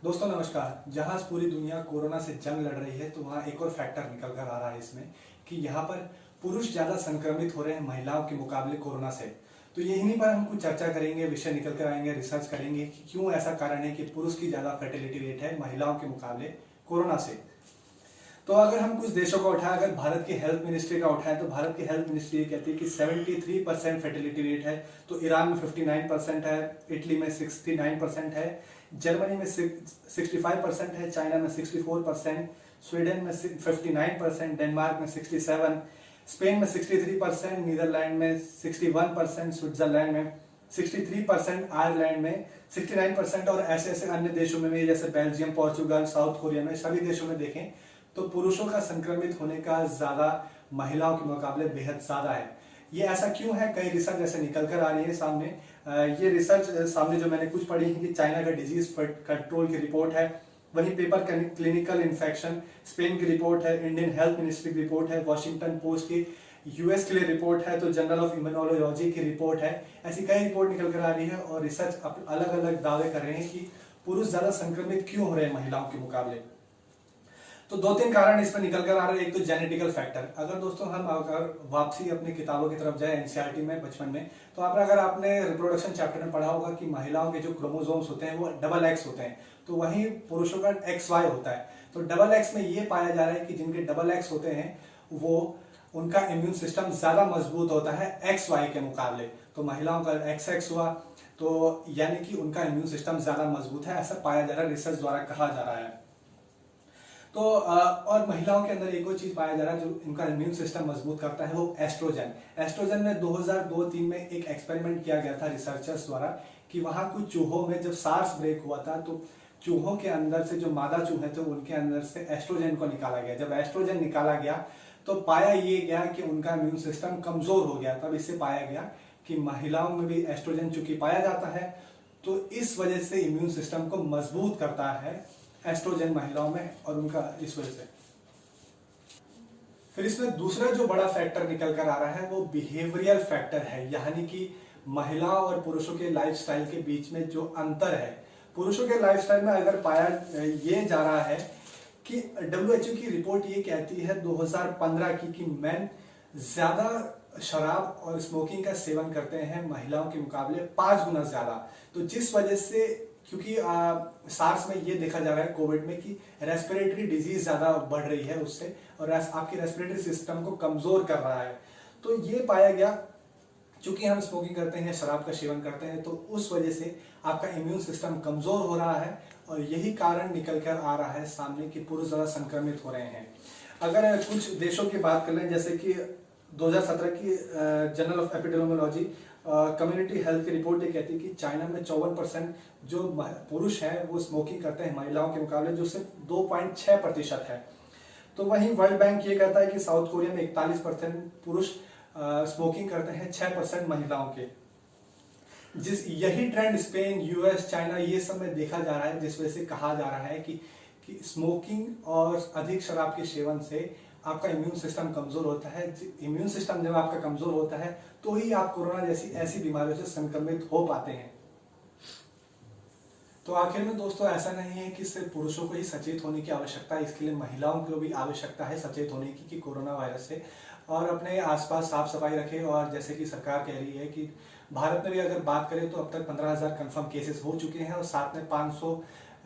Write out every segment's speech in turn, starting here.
दोस्तों नमस्कार। जहां पूरी दुनिया कोरोना से जंग लड़ रही है तो वहां एक और फैक्टर निकल कर आ रहा है इसमें कि यहाँ पर पुरुष ज्यादा संक्रमित हो रहे हैं महिलाओं के मुकाबले कोरोना से। तो यहीं पर हम कुछ चर्चा करेंगे, विषय निकल कर आएंगे, रिसर्च करेंगे कि क्यों ऐसा कारण है कि पुरुष की ज्यादा फर्टिलिटी रेट है महिलाओं के मुकाबले कोरोना से। तो अगर हम कुछ देशों का उठाएं, अगर भारत की हेल्थ मिनिस्ट्री का उठाएं तो भारत की हेल्थ मिनिस्ट्री कहती है कि 73% फर्टिलिटी रेट है। तो ईरान में 59% है, इटली में 69% है, जर्मनी में 65% है, चाइना में 64%, स्वीडन में 59%, डेनमार्क में 67%, स्पेन में 63%, नीदरलैंड में 61%, स्विट्जरलैंड में 63%, आयरलैंड में 69% और ऐसे ऐसे अन्य देशों में भी जैसे बेल्जियम, पोर्चुगल, साउथ कोरिया में सभी देशों में देखें तो पुरुषों का संक्रमित होने का ज्यादा महिलाओं के मुकाबले बेहद ज्यादा है। ये ऐसा क्यों है? कई रिसर्च ऐसे निकल कर आ रही है सामने। ये रिसर्च सामने जो मैंने कुछ पढ़ी है कि चाइना का डिजीज कंट्रोल की रिपोर्ट है, वहीं पेपर क्लिनिकल इन्फेक्शन स्पेन की रिपोर्ट है, इंडियन हेल्थ मिनिस्ट्री की रिपोर्ट है, वॉशिंगटन पोस्ट की यूएस के लिए रिपोर्ट है, तो जर्नल ऑफ इम्यूनोलॉजी की रिपोर्ट है। ऐसी कई रिपोर्ट निकल कर आ रही है और रिसर्च अलग अलग दावे कर रहे हैं कि पुरुष ज्यादा संक्रमित क्यों हो रहे हैं महिलाओं के मुकाबले। तो दो तीन कारण इसमें निकल कर आ रहे हैं। एक तो जेनेटिकल फैक्टर। अगर दोस्तों हम अगर वापसी अपनी किताबों की तरफ जाए एनसीईआरटी में बचपन में, तो अगर आपने रिप्रोडक्शन चैप्टर में पढ़ा होगा कि महिलाओं के जो क्रोमोसोम्स होते हैं वो XX होते हैं, तो वहीं पुरुषों का XY होता है। तो XX में ये पाया जा रहा है कि जिनके XX होते हैं वो उनका इम्यून सिस्टम ज्यादा मजबूत होता है XY के मुकाबले। तो महिलाओं का XX हुआ तो यानी कि उनका इम्यून सिस्टम ज्यादा मजबूत है, ऐसा पाया जा रहा है, रिसर्च द्वारा कहा जा रहा है। तो और महिलाओं के अंदर एक और चीज पाया जा रहा है जो इनका इम्यून सिस्टम मजबूत करता है, वो एस्ट्रोजन। एस्ट्रोजन में 2002-3 में एक एक्सपेरिमेंट किया गया था रिसर्चर्स द्वारा कि वहां कुछ चूहों में जब सार्स ब्रेक हुआ था तो चूहों के अंदर से जो मादा चूहे थे उनके अंदर से एस्ट्रोजन को निकाला गया। जब एस्ट्रोजन निकाला गया तो पाया ये गया कि उनका इम्यून सिस्टम कमजोर हो गया। तब इससे पाया गया कि महिलाओं में भी एस्ट्रोजन चूंकि पाया जाता है तो इस वजह से इम्यून सिस्टम को मजबूत करता है एस्ट्रोजन महिलाओं में, और उनका इस वजह से। फिर इसमें दूसरा जो बड़ा फैक्टर निकल कर आ रहा है वो बिहेवियरल फैक्टर है, यानी कि महिलाओं और पुरुषों के लाइफस्टाइल के बीच में जो अंतर है। पुरुषों के लाइफस्टाइल में अगर पाया ये जा रहा है कि WHO की रिपोर्ट ये कहती है 2015 की कि मेन ज्यादा शराब और स्मोकिंग का सेवन करते हैं महिलाओं के मुकाबले 5 गुना ज्यादा। तो जिस वजह से, क्योंकि सार्स में ये देखा जा रहा है कोविड में कि रेस्पिरेटरी डिजीज ज्यादा बढ़ रही है उससे, और आपके रेस्पिरेटरी सिस्टम को कमजोर कर रहा है। तो ये पाया गया चूंकि हम स्मोकिंग करते हैं, शराब का सेवन करते हैं, तो उस वजह से आपका इम्यून सिस्टम कमजोर हो रहा है और यही कारण निकल कर आ रहा है सामने कि पुरुष ज्यादा संक्रमित हो रहे हैं। अगर कुछ देशों की बात कर लें, जैसे कि 2017 की journal of epidemiology community health की रिपोर्ट ये कहती है कि चाइना में 54% जो पुरुष हैं वो स्मोकिंग करते हैं महिलाओं के मुकाबले, जो सिर्फ 2.6% है। तो वहीं वर्ल्ड बैंक ये कहता है कि साउथ कोरिया में 41% पुरुष स्मोकिंग करते हैं, 6% महिलाओं के। यही ट्रेंड स्पेन, यूएस, चाइना ये सब में देखा जा रहा है, जिस वजह से कहा जा रहा है कि स्मोकिंग और अधिक शराब के सेवन से आपका इम्यून सिस्टम कमजोर होता है। इम्यून सिस्टम जब आपका कमजोर होता है तो ही आप कोरोना जैसी ऐसी बीमारियों से संक्रमित हो पाते हैं। तो आखिर में दोस्तों ऐसा नहीं है कि सिर्फ पुरुषों को ही सचेत होने की आवश्यकता है, इसके लिए महिलाओं को भी आवश्यकता है सचेत होने की कि कोरोना वायरस से, और अपने आसपास साफ सफाई रखें। और जैसे कि सरकार कह रही है कि भारत में भी अगर बात करें तो अब तक 15,000 कंफर्म केसेस हो चुके हैं और साथ में 500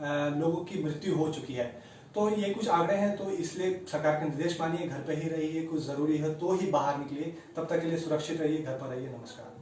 लोगों की मृत्यु हो चुकी है। तो ये कुछ आंकड़े हैं, तो इसलिए सरकार के निर्देश मानिए, घर पे ही रहिए, कुछ जरूरी है तो ही बाहर निकलिए। तब तक के लिए सुरक्षित रहिए, घर पर रहिए। नमस्कार।